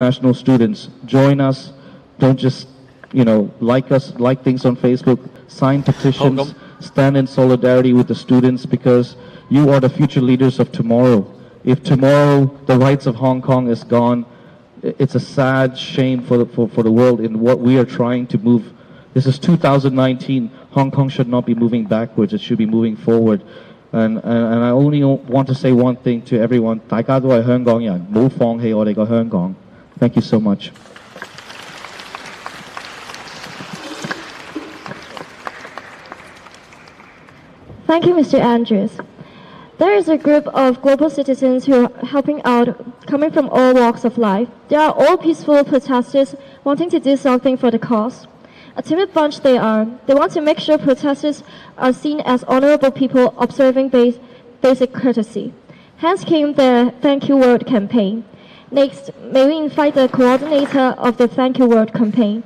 international students, join us. Don't just, like us, like things on Facebook, sign petitions, stand in solidarity with the students because you are the future leaders of tomorrow. If tomorrow the rights of Hong Kong is gone, it's a sad shame for the world in what we are trying to move. This is 2019. Hong Kong should not be moving backwards. It should be moving forward. And I only want to say one thing to everyone. 大家都係香港人，唔好放棄我哋個香港。Thank you so much. Thank you, Mr. Andrews. There is a group of global citizens who are helping out, coming from all walks of life. They are all peaceful protesters wanting to do something for the cause. A timid bunch they are. They want to make sure protesters are seen as honorable people observing basic courtesy. Hence came the Thank You Word campaign. Next, may we invite the coordinator of the Thank You Word campaign.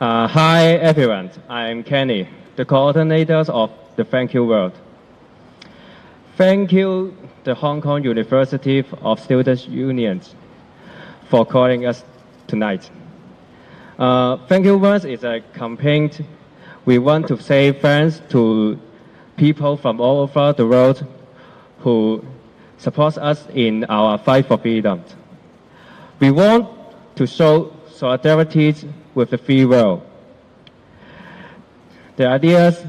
Hi everyone, I'm Kenny, the coordinator of the Thank You World. Thank you the Hong Kong University of Students Unions for calling us tonight. Thank You World is a campaign we want to say thanks to people from all over the world who support us in our fight for freedom. We want to show solidarity with the free world. The ideas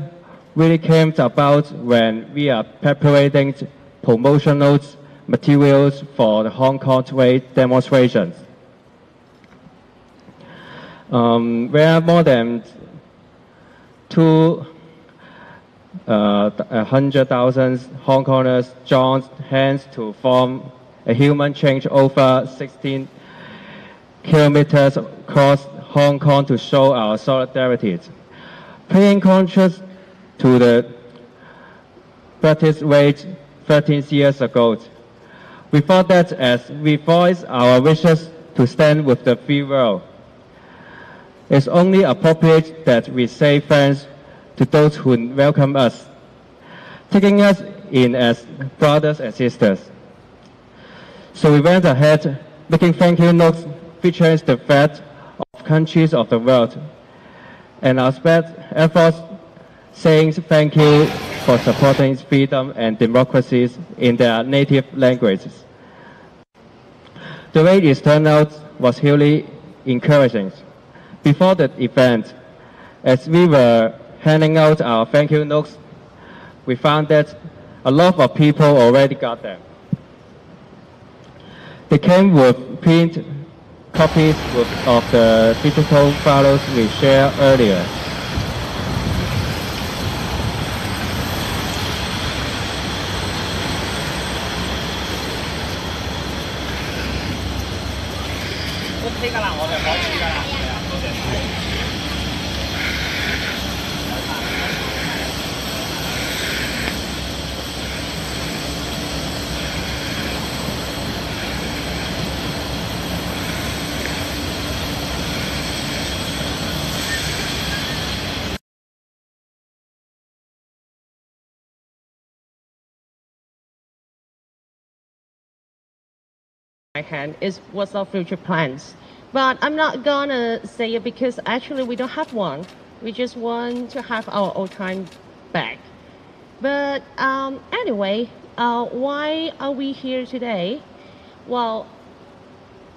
really came about when we are preparing promotional materials for the Hong Kong trade demonstrations. Where more than 100,000 Hong Kongers joined hands to form a human change over 16 kilometers across Hong Kong to show our solidarity. Paying contrast to the practice wage 13 years ago, we thought that as we voice our wishes to stand with the free world, it's only appropriate that we say thanks to those who welcome us, taking us in as brothers and sisters. So we went ahead making thank you notes featuring the flag of countries of the world, and our efforts saying thank you for supporting freedom and democracies in their native languages. The way its turnout was hugely encouraging. Before the event, as we were handing out our thank you notes, we found that a lot of people already got them. They came with print copies of the digital files we shared earlier. My hand is what's our future plans But I'm not gonna say it because actually we don't have one. We just want to have our old time back. But anyway, why are we here today? Well,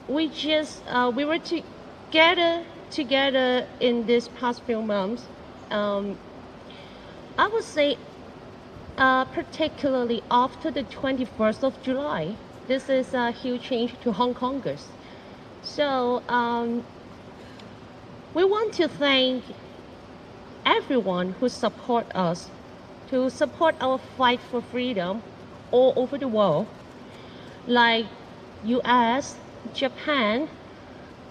we were together in this past few months. I would say particularly after the 21st of July. This is a huge change to Hong Kongers. So we want to thank everyone who support us, to support our fight for freedom all over the world, like US, Japan.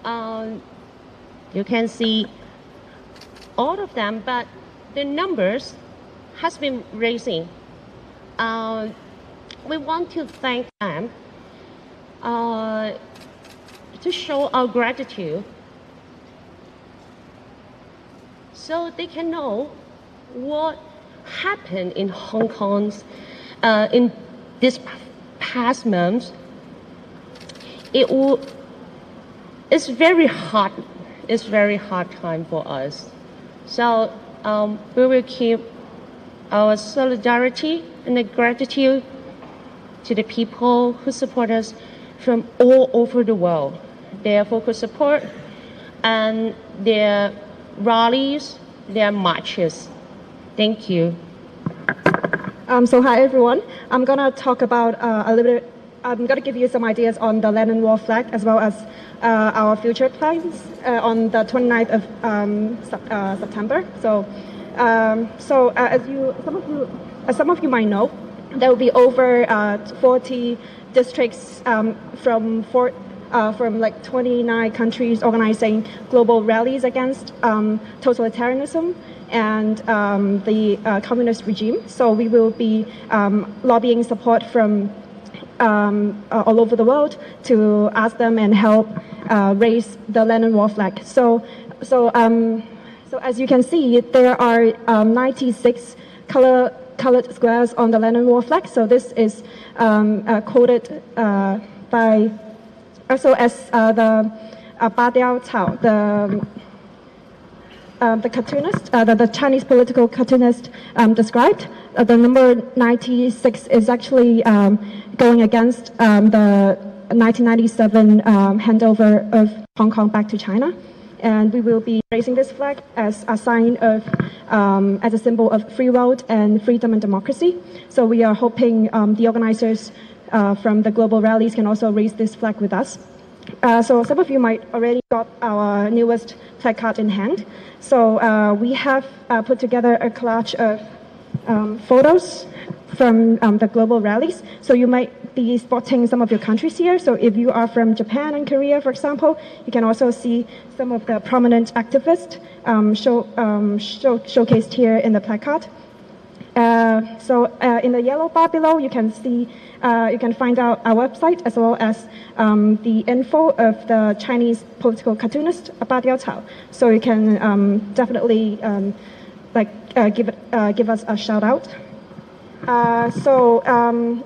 You can see all of them, but the numbers has been raising. We want to thank them to show our gratitude so they can know what happened in Hong Kong's in this past month. It's very hard. It's very hard time for us. So we will keep our solidarity and the gratitude to the people who support us from all over the world. Their focus support and their rallies, their marches. Thank you. So hi everyone. I'm gonna talk about a little bit. I'm gonna give you some ideas on the Land and War flag as well as our future plans on the 29th of September. So, as some of you might know, there will be over 40 districts from like 29 countries organizing global rallies against totalitarianism and the communist regime. So we will be lobbying support from all over the world to ask them and help raise the Land and War flag. So as you can see, there are 96 colored squares on the Land and War flag. So this is quoted by also as the Badiao Cao, the cartoonist, the Chinese political cartoonist described. The number 96 is actually going against the 1997 handover of Hong Kong back to China. And we will be raising this flag as a sign of, as a symbol of free world and freedom and democracy. So we are hoping the organizers from the global rallies can also raise this flag with us. So some of you might already got our newest placard in hand. So we have put together a collage of photos from the global rallies. So you might be spotting some of your countries here. So if you are from Japan and Korea, for example, you can also see some of the prominent activists showcased here in the placard. In the yellow bar below, you can see, you can find out our website as well as the info of the Chinese political cartoonist Badiao Cao. So you can definitely give us a shout out.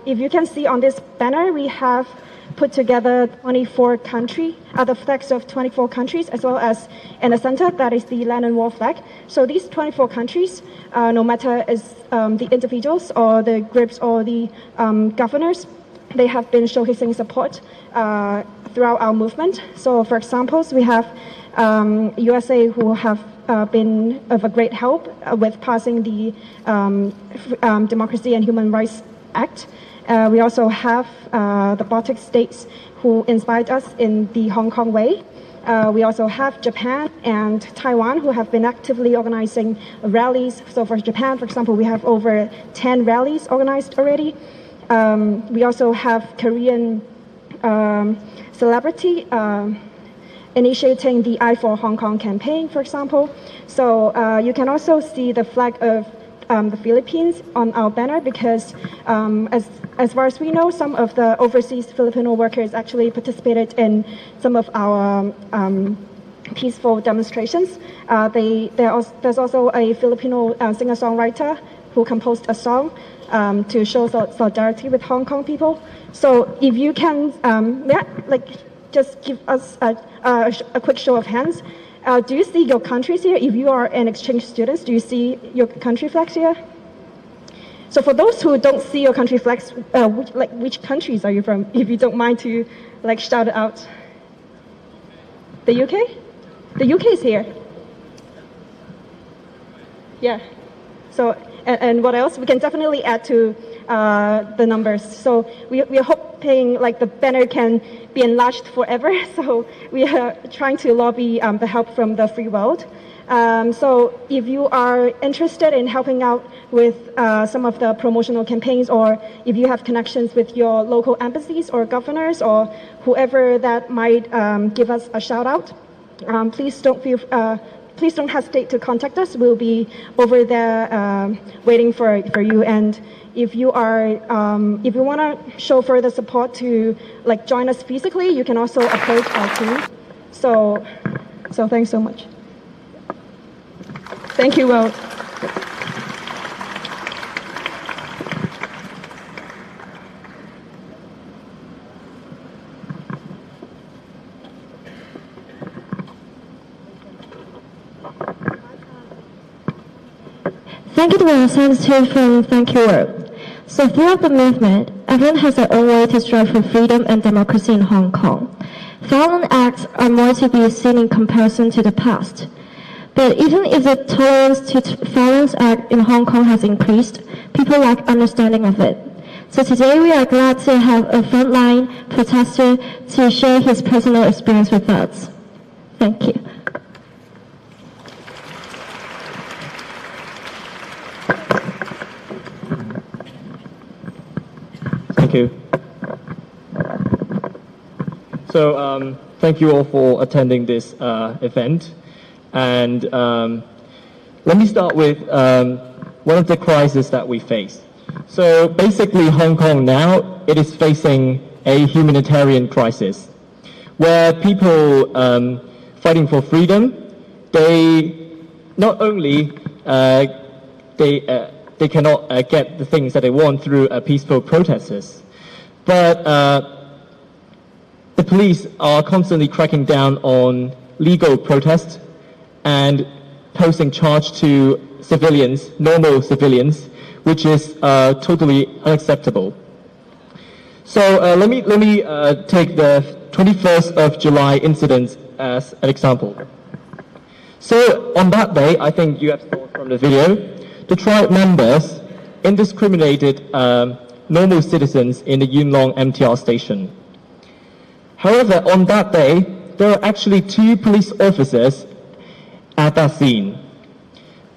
If you can see on this banner, we have put together 24 the flags of 24 countries, as well as in the center, that is the Land and War flag. So these 24 countries, no matter is the individuals or the groups or the governors, they have been showcasing support throughout our movement. So for examples, we have USA who have been of a great help with passing the Democracy and Human Rights Act. We also have the Baltic states who inspired us in the Hong Kong way. We also have Japan and Taiwan who have been actively organizing rallies. So for Japan, for example, we have over 10 rallies organized already. We also have Korean celebrity initiating the I for Hong Kong campaign, for example. So you can also see the flag of the Philippines on our banner because as far as we know, some of the overseas Filipino workers actually participated in some of our peaceful demonstrations. There's also a Filipino singer-songwriter who composed a song to show solidarity with Hong Kong people. So if you can, just give us a quick show of hands. Do you see your countries here? If you are an exchange student, do you see your country flags here? So for those who don't see your country flags, which countries are you from? If you don't mind to shout it out. The UK? The UK is here. Yeah. So, and what else? We can definitely add to the numbers. So we are hoping the banner can be enlarged forever. So we are trying to lobby the help from the free world. So if you are interested in helping out with some of the promotional campaigns, or if you have connections with your local embassies or governors or whoever that might give us a shout out, please don't hesitate to contact us. We'll be over there waiting for you. And if you want to show further support to join us physically, you can also approach our team. So thanks so much. Thank you, Will. Thank you to our representative from Thank You World. So throughout the movement, everyone has their own way to strive for freedom and democracy in Hong Kong. Violent acts are more to be seen in comparison to the past. But even if the tolerance to violence act in Hong Kong has increased, people lack understanding of it. So today we are glad to have a frontline protester to share his personal experience with us. Thank you. Thank you. So thank you all for attending this event. And let me start with one of the crises that we face. So basically Hong Kong now, it is facing a humanitarian crisis where people fighting for freedom, they not only they cannot get the things that they want through peaceful protests, but the police are constantly cracking down on legal protests and posing charge to civilians, normal civilians, which is totally unacceptable. So let me take the 21st of July incident as an example. So on that day, I think you have saw from the video, the tribe members indiscriminated normal citizens in the Yuen Long MTR station. However, on that day, there were actually 2 police officers at that scene.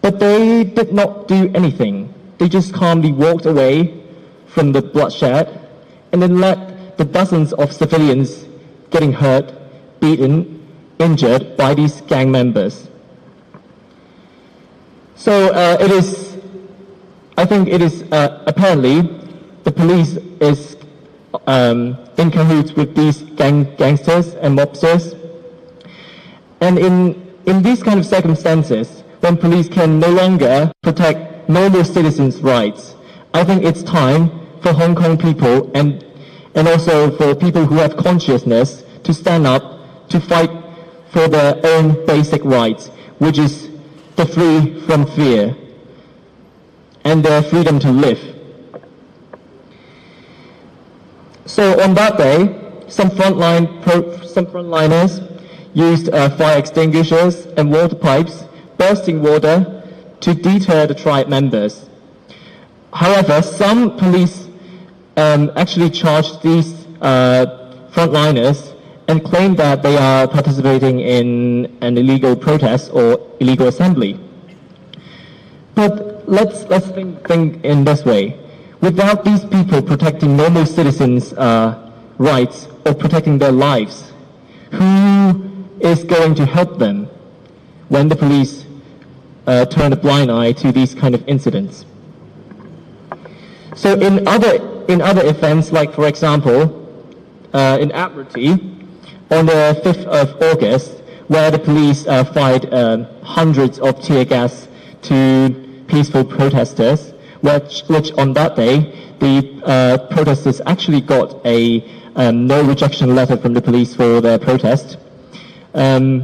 But they did not do anything. They just calmly walked away from the bloodshed and then let the dozens of civilians getting hurt, beaten, injured by these gang members. So I think it is apparently the police is in cahoots with these gangsters and mobsters. And in these kind of circumstances, when police can no longer protect normal citizens' rights, I think it's time for Hong Kong people and also for people who have consciousness to stand up to fight for their own basic rights, which is the free from fear and their freedom to live. So on that day, some frontliners used fire extinguishers and water pipes, bursting water to deter the tribe members. However, some police actually charged these frontliners and claimed that they are participating in an illegal protest or illegal assembly. But let's think in this way. Without these people protecting normal citizens' rights or protecting their lives, who is going to help them when the police turn a blind eye to these kind of incidents? So in other events, like for example, in Admiralty, on the 5th of August, where the police fired hundreds of tear gas to peaceful protesters, which on that day, the protesters actually got a no rejection letter from the police for their protest. As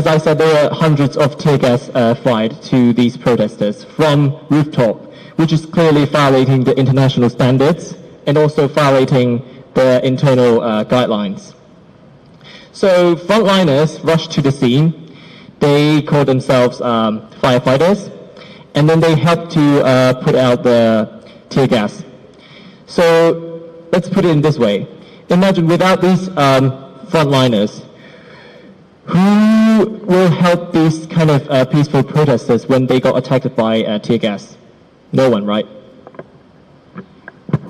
I said, there were hundreds of tear gas fired to these protesters from rooftop, which is clearly violating the international standards and also violating the internal guidelines. So frontliners rushed to the scene. They call themselves firefighters, and then they helped to put out the tear gas. So let's put it in this way. Imagine without these frontliners, who will help these kind of peaceful protesters when they got attacked by tear gas? No one, right?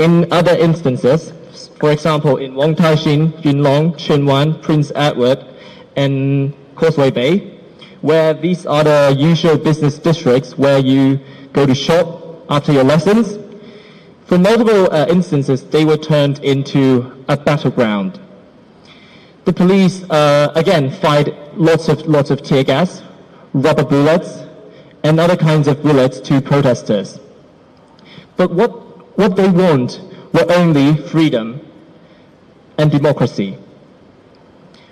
In other instances, for example, in Wong Tai Shin, Yuen Long, Tsuen Wan, Prince Edward, and Causeway Bay, where these are the usual business districts where you go to shop after your lessons, for multiple instances, they were turned into a battleground. The police, again, fired lots of tear gas, rubber bullets, and other kinds of bullets to protesters. But what they want were only freedom and democracy.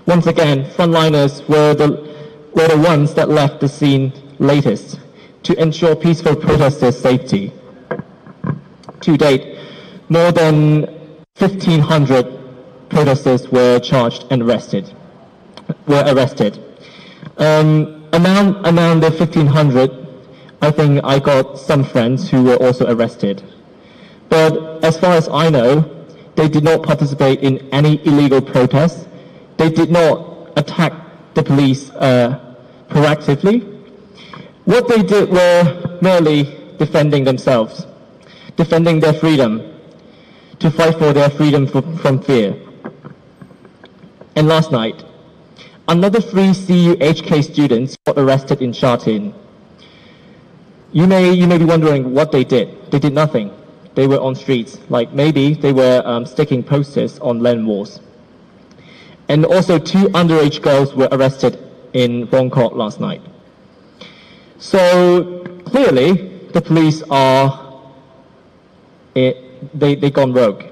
Once again, frontliners were the ones that left the scene latest to ensure peaceful protesters' safety. To date, more than 1,500 protesters were charged and arrested. Among the 1,500, I think I got some friends who were also arrested. But as far as I know, they did not participate in any illegal protests. They did not attack the police proactively. What they did were merely defending themselves, defending their freedom, to fight for their freedom from fear. And last night, another 3 CUHK students got arrested in Sha Tin. You may be wondering what they did. They did nothing. They were on streets, like maybe they were sticking posters on land walls. And also 2 underage girls were arrested in Bangkok last night. So clearly, the police are, they gone rogue.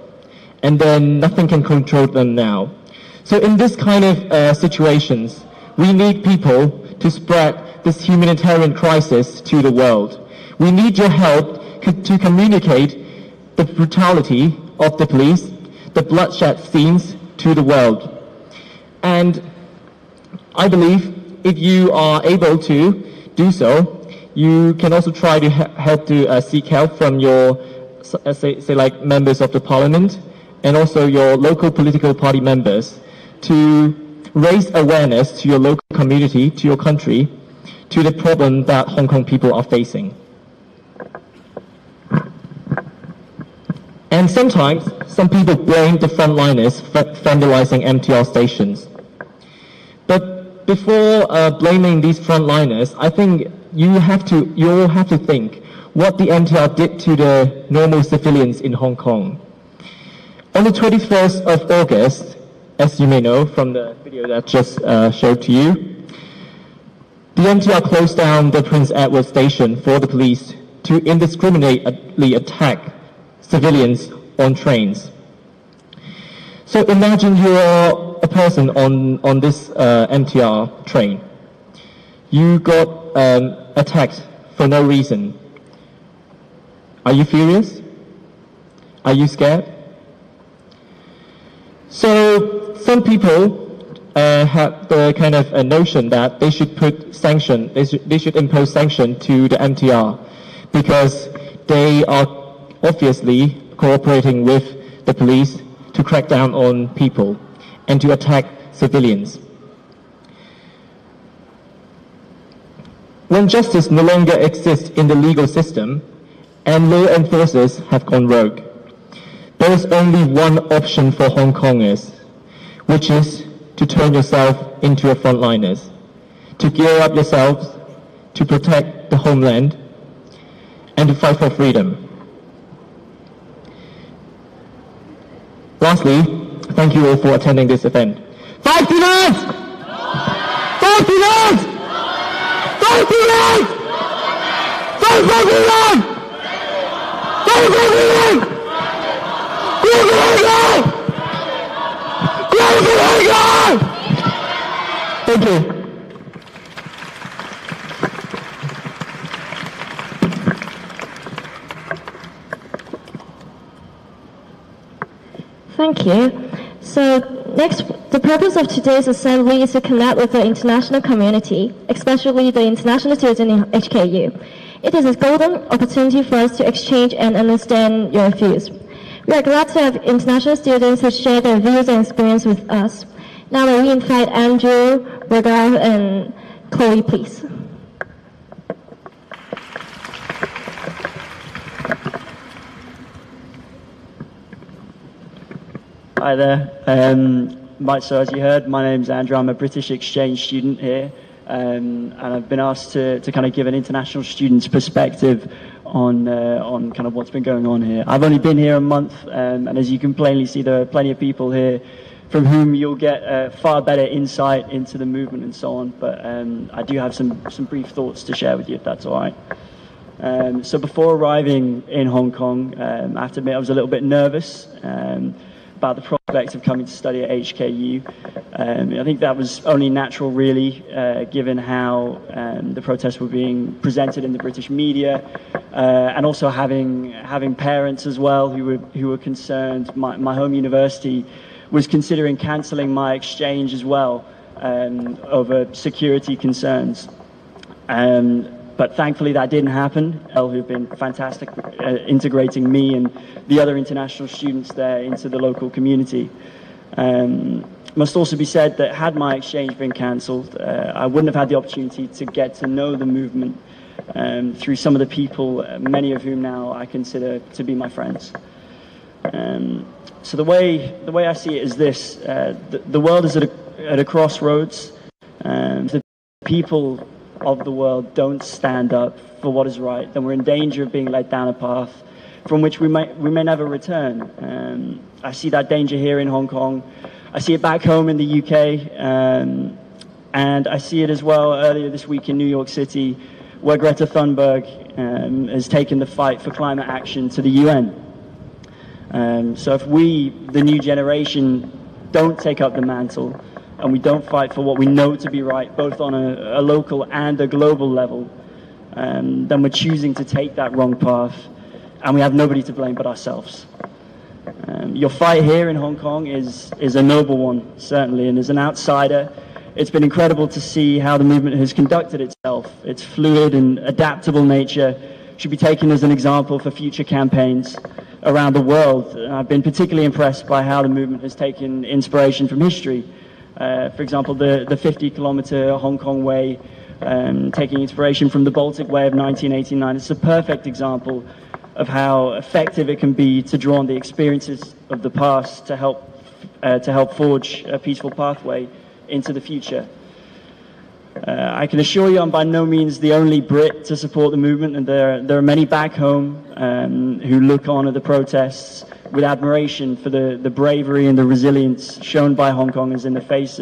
And then nothing can control them now. So in this kind of situations, we need people to spread this humanitarian crisis to the world. We need your help to communicate the brutality of the police, the bloodshed scenes to the world. And I believe if you are able to do so, you can also try to help to seek help from your, say like members of the parliament and also your local political party members to raise awareness to your local community, to your country, to the problem that Hong Kong people are facing. And sometimes, some people blame the frontliners for vandalizing MTR stations. But before blaming these frontliners, I think you all have to think what the MTR did to the normal civilians in Hong Kong. On the 21st of August, as you may know from the video that I just showed to you, the MTR closed down the Prince Edward station for the police to indiscriminately attack civilians on trains. So imagine you're a person on this MTR train. You got attacked for no reason. Are you furious? Are you scared? So some people have the kind of a notion that they should put sanction, they should impose sanction to the MTR because they are obviously cooperating with the police to crack down on people and to attack civilians. When justice no longer exists in the legal system and law enforcers have gone rogue, there is only one option for Hong Kongers, which is to turn yourself into a frontliners, to gear up yourselves, to protect the homeland, and to fight for freedom. Lastly, thank you all for attending this event. 5 demands! 5 demands! 5 demands! 5 Thank you. Thank you. So next, the purpose of today's assembly is to connect with the international community, especially the international students in HKU. It is a golden opportunity for us to exchange and understand your views. We are glad to have international students who share their views and experience with us. Now may we invite Andrew, Rogar, and Chloe, please. Hi there. So as you heard, my name's Andrew. I'm a British exchange student here, and I've been asked to kind of give an international student's perspective on kind of what's been going on here. I've only been here a month, and as you can plainly see, there are plenty of people here from whom you'll get far better insight into the movement and so on. But I do have some brief thoughts to share with you, if that's all right. So before arriving in Hong Kong, I have to admit I was a little bit nervous about the prospect of coming to study at HKU. I think that was only natural, really, given how the protests were being presented in the British media, and also having parents as well who were concerned. My home university was considering cancelling my exchange as well over security concerns. But thankfully that didn't happen. Who've been fantastic integrating me and the other international students there into the local community. Must also be said that had my exchange been cancelled, I wouldn't have had the opportunity to get to know the movement through some of the people, many of whom now I consider to be my friends. So the way I see it is this: the world is at a crossroads. The people of the world don't stand up for what is right, then we're in danger of being led down a path from which we may never return. I see that danger here in Hong Kong. I see it back home in the UK, and I see it as well earlier this week in New York City, where Greta Thunberg has taken the fight for climate action to the UN. So if we, the new generation, don't take up the mantle, and we don't fight for what we know to be right, both on a local and a global level, then we're choosing to take that wrong path, and we have nobody to blame but ourselves. Your fight here in Hong Kong is a noble one, certainly, and as an outsider, it's been incredible to see how the movement has conducted itself. Its fluid and adaptable nature should be taken as an example for future campaigns around the world. I've been particularly impressed by how the movement has taken inspiration from history. For example, the 50-kilometer Hong Kong Way, taking inspiration from the Baltic Way of 1989. It's a perfect example of how effective it can be to draw on the experiences of the past to help forge a peaceful pathway into the future. I can assure you I'm by no means the only Brit to support the movement, and there are many back home who look on at the protests with admiration for the bravery and the resilience shown by Hong Kongers in the face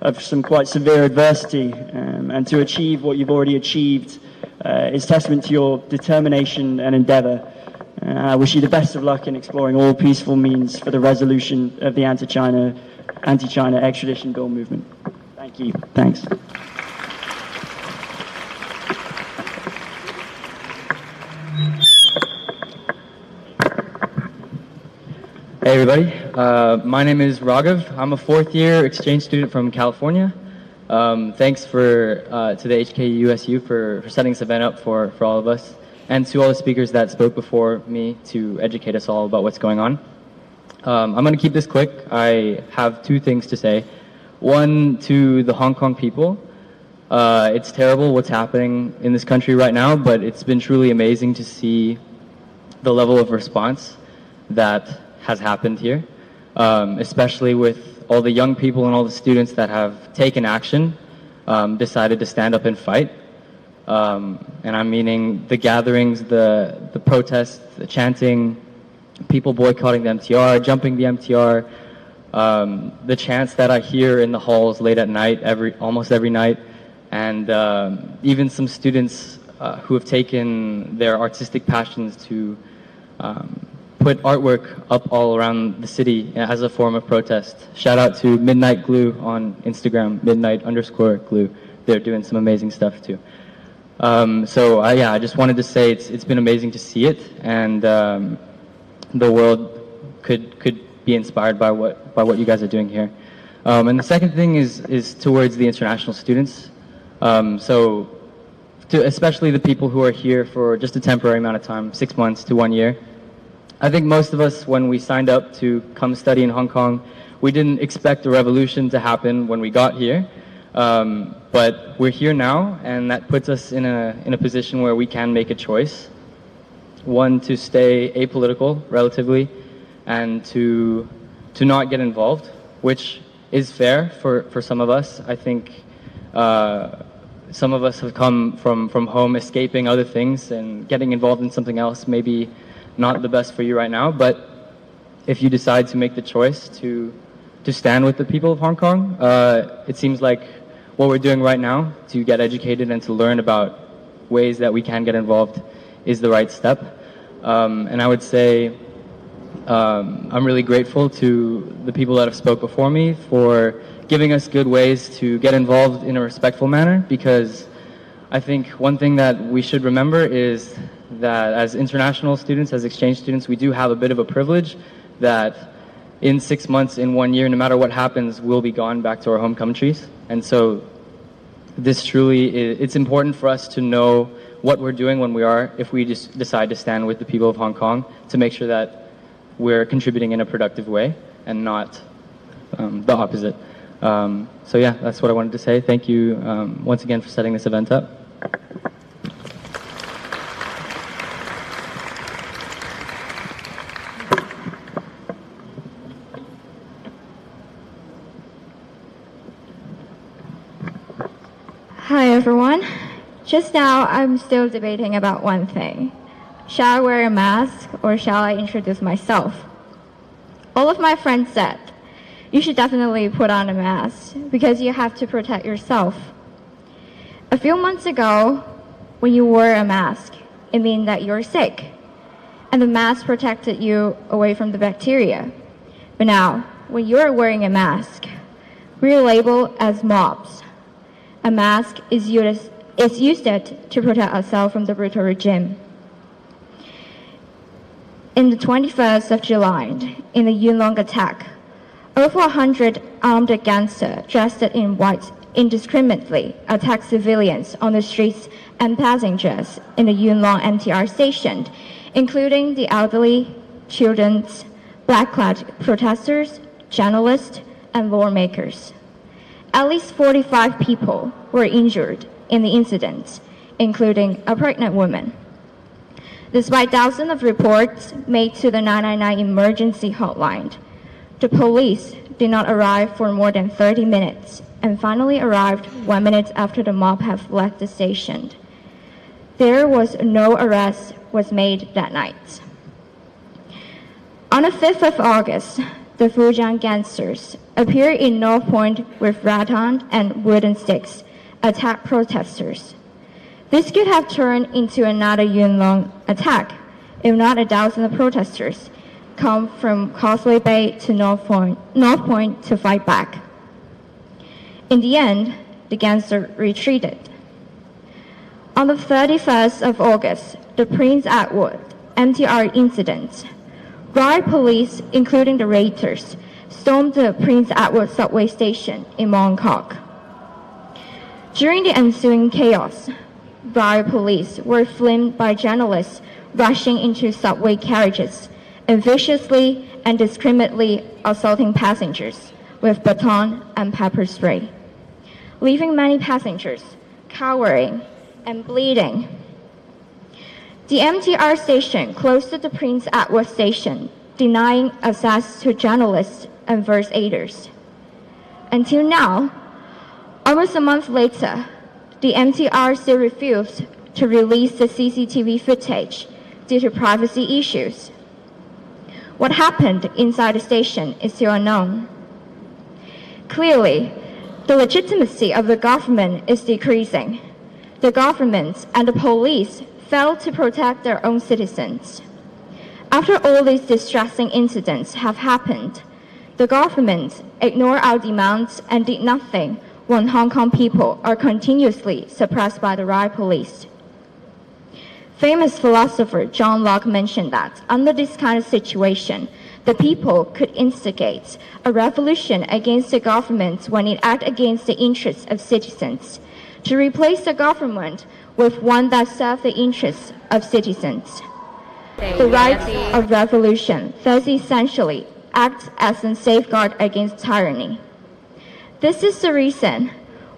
of some quite severe adversity. And to achieve what you've already achieved is testament to your determination and endeavour. I wish you the best of luck in exploring all peaceful means for the resolution of the anti-China extradition bill movement. Thank you. Thanks. Hey everybody, my name is Raghav. I'm a fourth-year exchange student from California. Thanks to the HKUSU for setting this event up for all of us, and to all the speakers that spoke before me to educate us all about what's going on. I'm going to keep this quick. I have two things to say. One, to the Hong Kong people. It's terrible what's happening in this country right now, but it's been truly amazing to see the level of response that has happened here, especially with all the young people and all the students that have taken action, decided to stand up and fight. And I'm meaning the gatherings, the protests, the chanting, people boycotting the MTR, jumping the MTR, the chants that I hear in the halls late at night, almost every night, and even some students who have taken their artistic passions to put artwork up all around the city as a form of protest. Shout out to Midnight Glue on Instagram, midnight_glue. They're doing some amazing stuff too. So yeah, I just wanted to say it's been amazing to see it, and the world could be inspired by what you guys are doing here. And the second thing is towards the international students. So especially the people who are here for just a temporary amount of time, 6 months to 1 year. I think most of us, when we signed up to come study in Hong Kong, we didn't expect a revolution to happen when we got here. But we're here now, and that puts us in a position where we can make a choice. One, to stay apolitical, relatively, and to not get involved, which is fair for some of us. I think some of us have come from home escaping other things, and getting involved in something else maybe not the best for you right now. But if you decide to make the choice to stand with the people of Hong Kong, it seems like what we're doing right now to get educated and to learn about ways that we can get involved is the right step. And I would say I'm really grateful to the people that have spoke before me for giving us good ways to get involved in a respectful manner, because I think one thing that we should remember is that as international students, as exchange students, we do have a bit of a privilege that in 6 months, in 1 year, no matter what happens, we'll be gone back to our home countries. And so this truly it's important for us to know what we're doing when we are, if we just decide to stand with the people of Hong Kong, to make sure that we're contributing in a productive way and not the opposite. So yeah, that's what I wanted to say. Thank you once again for setting this event up. Hi everyone. Just now I'm still debating about one thing. Shall I wear a mask or shall I introduce myself? All of my friends said, you should definitely put on a mask because you have to protect yourself. A few months ago, when you wore a mask, it meant that you're sick, and the mask protected you away from the bacteria. But now, when you're wearing a mask, we're labeled as mobs. A mask is used to protect ourselves from the brutal regime. In the 21st of July, in the Yuen Long attack, over 100 armed gangsters dressed in white indiscriminately attacked civilians on the streets and passengers in the Yuen Long MTR station, including the elderly, children, black-clad protesters, journalists, and lawmakers. At least 45 people were injured in the incident, including a pregnant woman. Despite thousands of reports made to the 999 emergency hotline, the police did not arrive for more than 30 minutes and finally arrived 1 minute after the mob had left the station. There was no arrest was made that night. On the 5th of August, the Fujian gangsters appeared in North Point with rattan and wooden sticks, attacked protesters. This could have turned into another Yuen Long attack if not a dozen of protesters come from Causeway Bay to North Point to fight back. In the end, the gangsters retreated. On the 31st of August, the Prince Edward MTR incident, riot police, including the raiders, stormed the Prince Edward subway station in Mong Kok. During the ensuing chaos, riot police were flanked by journalists rushing into subway carriages and viciously and indiscriminately assaulting passengers with baton and pepper spray, leaving many passengers cowering and bleeding. The MTR station closed the Prince Edward station, denying access to journalists and first aiders. Until now, almost a month later, the MTR still refused to release the CCTV footage due to privacy issues. What happened inside the station is still unknown. Clearly, the legitimacy of the government is decreasing. the government and the police failed to protect their own citizens. After all these distressing incidents have happened, the government ignored our demands and did nothing when Hong Kong people are continuously suppressed by the riot police. Famous philosopher John Locke mentioned that under this kind of situation, the people could instigate a revolution against the government when it acts against the interests of citizens, to replace the government with one that serves the interests of citizens. The right of revolution thus essentially acts as a safeguard against tyranny. This is the reason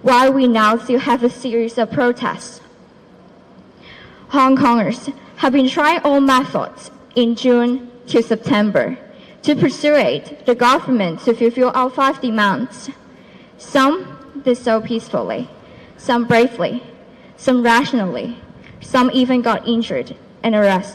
why we now still have a series of protests. Hong Kongers have been trying all methods in June to September to persuade the government to fulfill our 5 demands. Some did so peacefully, some bravely, some rationally, some even got injured and arrested.